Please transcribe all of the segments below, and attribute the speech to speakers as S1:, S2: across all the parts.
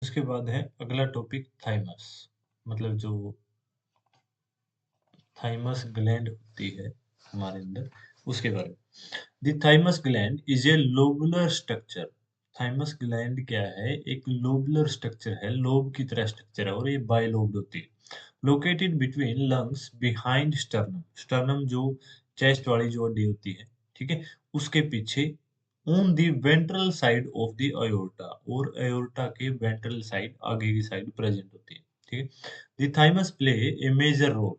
S1: उसके बाद है अगला टॉपिक थाइमस, मतलब जो थाइमस ग्लैंड होती है हमारे अंदर, उसके बारे में। The thymus gland is a lobular structure. Thymus gland क्या है? एक लोबुलर स्ट्रक्चर है, लोब की तरह स्ट्रक्चर है और ये बाइलोब्ड होती है। Located between lungs behind sternum. Sternum जो चेस्ट वाली जो हड्डी होती है, ठीक है, उसके पीछे on the ventral side of the aorta, और अयोर्टा के वेंट्रल साइड, आगे की साइड प्रेजेंट होती है, ठीक है। The thymus play a major role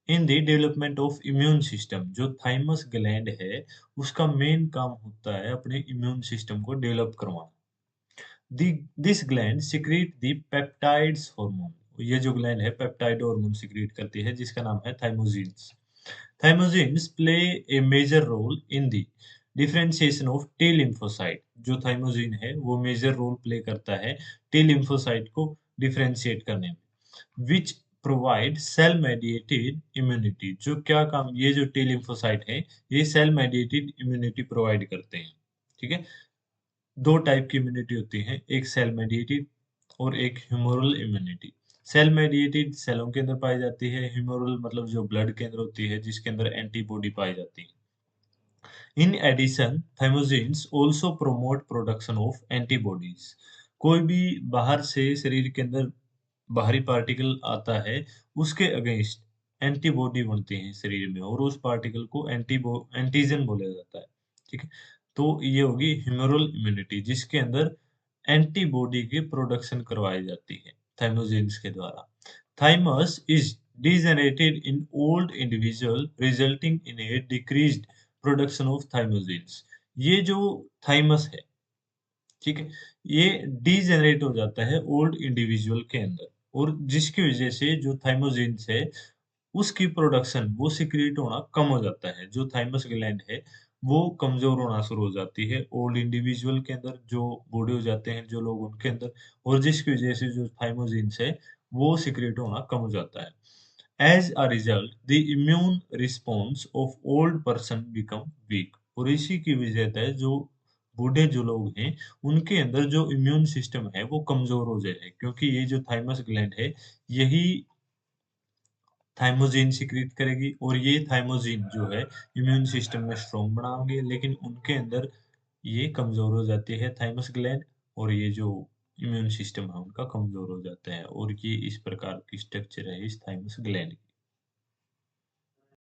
S1: in the development of immune system. जो थाइमस ग्लैंड है उसका मेन काम होता है अपने इम्यून सिस्टम को डेवलप करवाना। This gland secrete the peptides hormone. ये जो ग्लैंड है पेप्टाइड हार्मोन सिक्रीट करती है जिसका नाम है thymosins. Thymosins play a major role in the differentiation of T lymphocyte. जो थाइमोसिन है वो मेजर रोल प्ले करता है टी लिम्फोसाइट को डिफरेंशिएट करने में। Which provide cell mediated immunity. जो क्या काम, ये जो टी लिम्फोसाइट है ये सेल मेडिएटेड इम्यूनिटी प्रोवाइड करते हैं, ठीक है। दो टाइप की इम्यूनिटी होती है, एक सेल मेडिएटेड और एक ह्यूमोरल इम्यूनिटी। सेल मेडिएटेड सेलों के अंदर पाई जाती है, ह्यूमोरल मतलब जो ब्लड के अंदर होती है जिसके अंदर एंटीबॉडी पाई जाती है। In addition thymosins also promote production of antibodies. कोई भी बाहर से शरीर के अंदर बाहरी पार्टिकल आता है उसके अगेंस्ट एंटीबॉडी बनती है शरीर में, और उस पार्टिकल को एंटीजन बोला जाता है, ठीक है। तो ये होगी ह्यूमरल इम्यूनिटी जिसके अंदर एंटीबॉडी की प्रोडक्शन करवाई जाती है थाइमोसिन्स के द्वारा। Thymus is degenerated in old individual resulting in a decreased production of thymosins. ये जो थाइमस है, ठीक है, ये डीजेनरेट हो जाता है ओल्ड इंडिविजुअल के अंदर, और जिसकी वजह से जो थाइमोसिन्स है उसकी प्रोडक्शन, वो सिक्रिएट होना कम हो जाता है। जो थाइमस ग्लैंड है वो कमजोर होना शुरू हो जाती है ओल्ड इंडिविजुअल के अंदर, जो बूढ़े हो जाते हैं जो लोग उनके अंदर, और जिसकी वजह से जो थाइमोसिन्स है वो सिक्रिएट होना कम हो जाता है। As a result, the immune response of old person become weak। और इसी की वजह से जो बूढ़े जो लोग हैं उनके अंदर जो इम्यून सिस्टम है वो कमजोर हो जाए, क्योंकि ये जो थाइमस ग्लैंड है यही थाइमोसिन सिक्रीट करेगी, और ये थाइमोसिन जो है इम्यून सिस्टम में स्ट्रॉन्ग बनाएंगे, लेकिन उनके अंदर ये कमजोर हो जाती है थाइमस ग्लैंड, और ये जो इम्यून सिस्टम है उनका कमजोर हो जाता है, और ये इस प्रकार की स्ट्रक्चर है इस थाइमस ग्लैंड की।